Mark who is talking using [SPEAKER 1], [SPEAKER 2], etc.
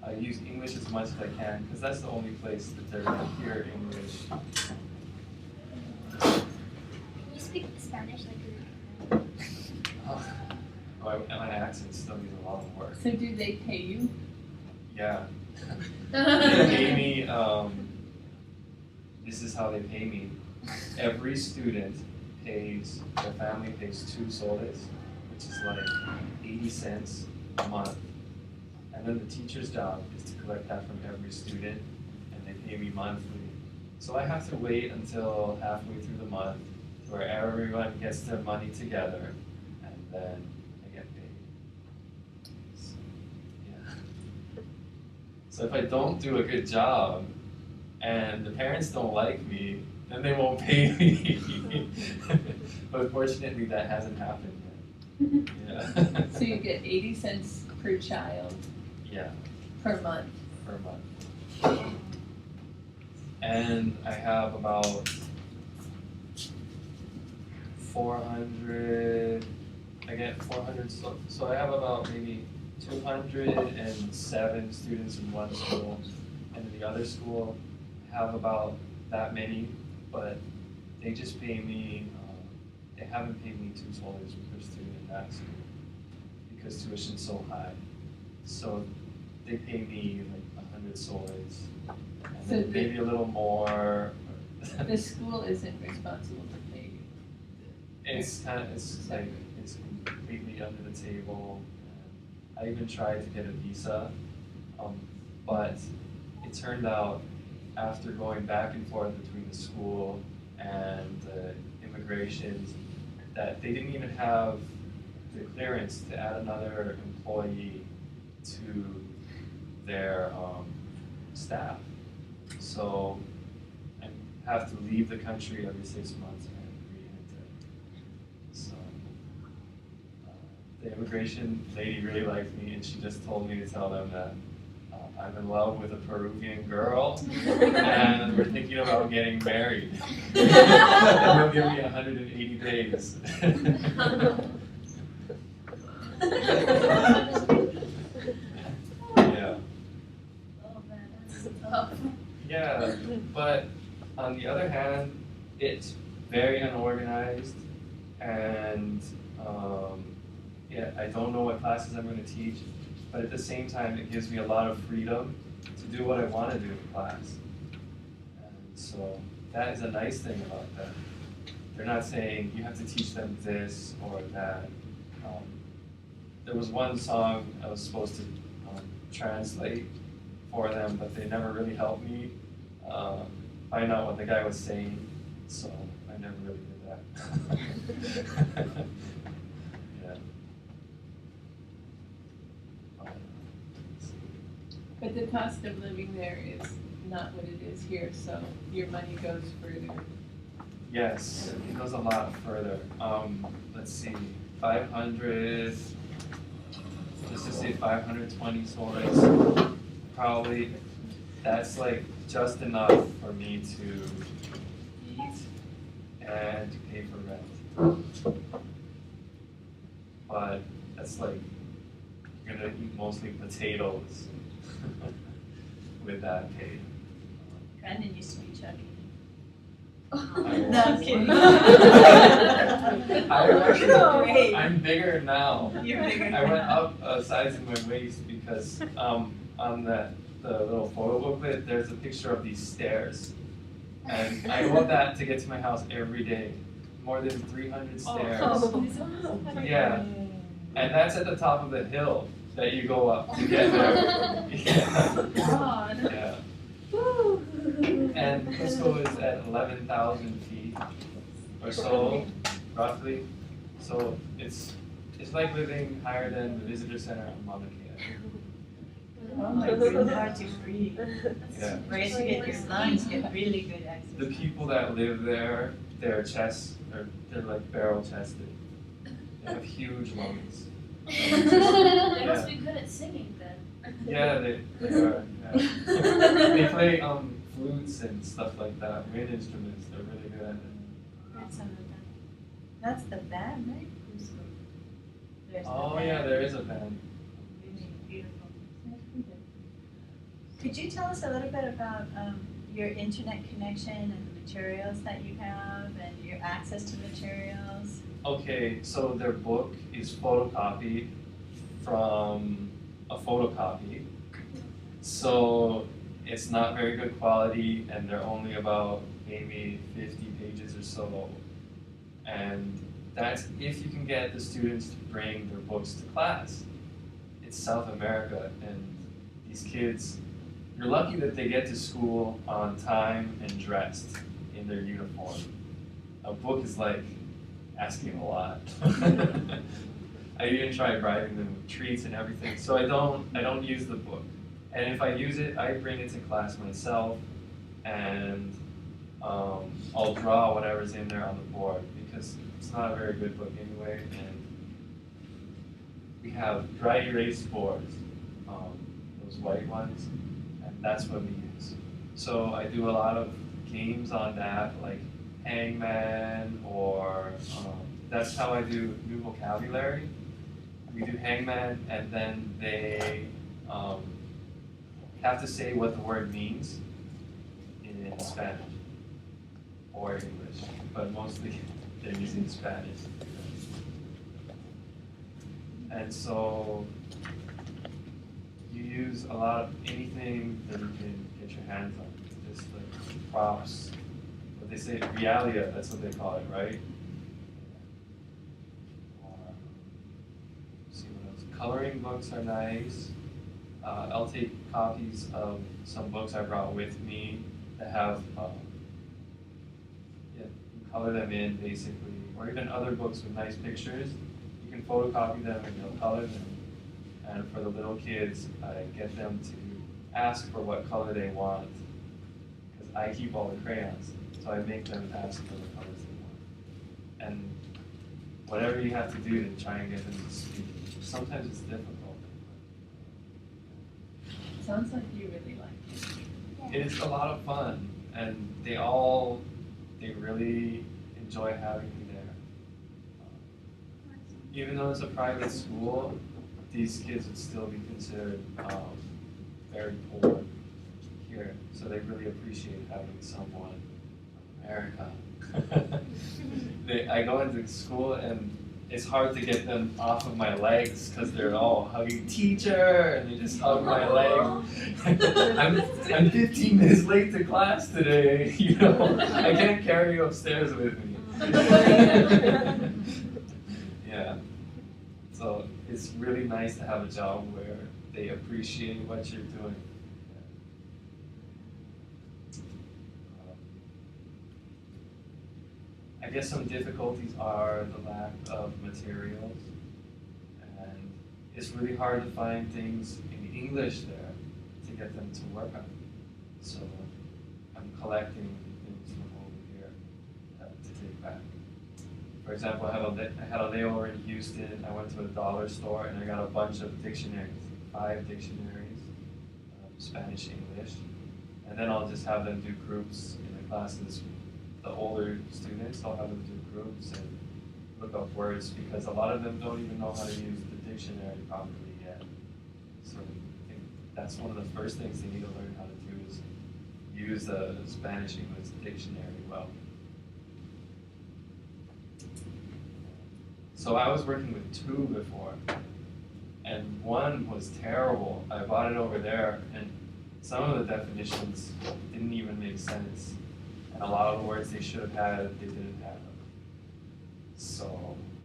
[SPEAKER 1] I use English as much as I can because that's the only place that they're going to hear English.
[SPEAKER 2] Can you speak Spanish like you're
[SPEAKER 1] And my accent still needs a lot of work.
[SPEAKER 3] So do they pay you?
[SPEAKER 1] Yeah. They pay me, this is how they pay me. Every student pays, their family pays 2 soles, which is like 80 cents a month. And then the teacher's job is to collect that from every student, and they pay me monthly. So I have to wait until halfway through the month where everyone gets their money together, and then I get paid. So, yeah. So if I don't do a good job, and the parents don't like me, then they won't pay me. But fortunately, that hasn't happened yet. Yeah.
[SPEAKER 3] So you get 80 cents per child
[SPEAKER 1] Yeah,
[SPEAKER 3] per month.
[SPEAKER 1] per month. And I have about 400, I get 400, so I have about maybe 207 students in one school, and in the other school, I have about that many, but they just pay me, they haven't paid me 2 soles per student in that school, because tuition's so high. So they pay me like 100 soles, and
[SPEAKER 3] So
[SPEAKER 1] then maybe a little more.
[SPEAKER 3] The school isn't responsible to pay you.
[SPEAKER 1] It's kind of, it's like, it's completely under the table. I even tried to get a visa, but it turned out after going back and forth between the school and the immigrations that they didn't even have the clearance to add another employee to their staff. So I have to leave the country every 6 months and re-enter. So the immigration lady really liked me, and she just told me to tell them that I'm in love with a Peruvian girl, and we're thinking about getting married. And they'll give me 180 days. Yeah.
[SPEAKER 2] Oh man, that's tough.
[SPEAKER 1] Yeah, but on the other hand, it's very unorganized, and yeah, I don't know what classes I'm going to teach, but at the same time, it gives me a lot of freedom to do what I want to do in class. And so that is a nice thing about that. They're not saying you have to teach them this or that. There was one song I was supposed to translate for them, but they never really helped me find out what the guy was saying, so I never really did that. Yeah.
[SPEAKER 3] But the cost of living there is not what it is here, so your money goes further.
[SPEAKER 1] Yes, it goes a lot further. Let's see, 500, just to say 520 soles, probably, that's like just enough for me to eat and to pay for rent. But that's like, you're gonna eat mostly potatoes with that pay.
[SPEAKER 4] Brandon used to be chubby.
[SPEAKER 1] No,
[SPEAKER 4] I'm kidding.
[SPEAKER 1] I'm bigger now.
[SPEAKER 4] You're bigger
[SPEAKER 1] I went
[SPEAKER 4] now.
[SPEAKER 1] up a size in my waist because on the little photo booklet, there's a picture of these stairs. And I go up that to get to my house every day. More than 300 stairs. Yeah. And that's at the top of the hill that you go up to get there. Yeah.
[SPEAKER 4] God.
[SPEAKER 1] Yeah. And Cusco is at 11,000 feet or so, roughly. So it's like living higher than the visitor center on Mauna Kea.
[SPEAKER 4] Oh my God, it's hard to breathe.
[SPEAKER 1] Yeah.
[SPEAKER 4] Whereas you get your lungs get really good access.
[SPEAKER 1] The people that live there, their chests they're like barrel chested. They have huge lungs.
[SPEAKER 2] They must be good at singing then.
[SPEAKER 1] Yeah, they are. Yeah. They play flutes and stuff like that, wind instruments. They're really good at it.
[SPEAKER 4] Heard some of them. That's the band, right? Cusco. There's the
[SPEAKER 1] Oh
[SPEAKER 4] band.
[SPEAKER 1] yeah, there is a band.
[SPEAKER 4] Really beautiful. Could you tell us a little bit about your internet connection and the materials that you have and your access to materials?
[SPEAKER 1] Okay, so their book is photocopied from a photocopy. So it's not very good quality and they're only about maybe 50 pages or so. And that's if you can get the students to bring their books to class. It's South America and these kids, you're lucky that they get to school on time and dressed in their uniform. A book is like asking a lot. I even tried bribing them with treats and everything, so I don't use the book. And if I use it, I bring it to class myself, and I'll draw whatever's in there on the board because it's not a very good book anyway. And we have dry erase boards, those white ones, and that's what we use. So I do a lot of games on that, like Hangman, or that's how I do new vocabulary. We do Hangman, and then they have to say what the word means in Spanish or English, but mostly they're using Spanish. And so you use a lot of anything that you can get your hands on, just like props. What they say, realia, that's what they call it, right? See what else? Coloring books are nice. I'll take copies of some books I brought with me that have, you color them in basically, or even other books with nice pictures. You can photocopy them and they'll color them. And for the little kids, I get them to ask for what color they want, because I keep all the crayons, so I make them ask for the colors they want. And whatever you have to do to try and get them to speak. Sometimes it's difficult.
[SPEAKER 3] Sounds like you really like it.
[SPEAKER 1] It is a lot of fun, and they really enjoy having me there. Even though it's a private school, these kids would still be considered very poor here, so they really appreciate having someone from America. I go into school and it's hard to get them off of my legs because they're all hugging teacher and they just hug my leg. I'm 15 minutes late to class today, you know. I can't carry you upstairs with me. Yeah. So it's really nice to have a job where they appreciate what you're doing. I guess some difficulties are the lack of materials, and it's really hard to find things in English there to get them to work on. So I'm collecting things from over here to take back. For example, I had a layover in Houston. I went to a dollar store and I got a bunch of dictionaries, 5 dictionaries, Spanish, English, and then I'll just have them do groups in the classes. The older students, I'll have them do groups and look up words because a lot of them don't even know how to use the dictionary properly yet. So I think that's one of the first things they need to learn how to do is use the Spanish-English dictionary well. So I was working with 2 before, and one was terrible. I bought it over there, and some of the definitions didn't even make sense. And a lot of the words they should have had, they didn't have them. So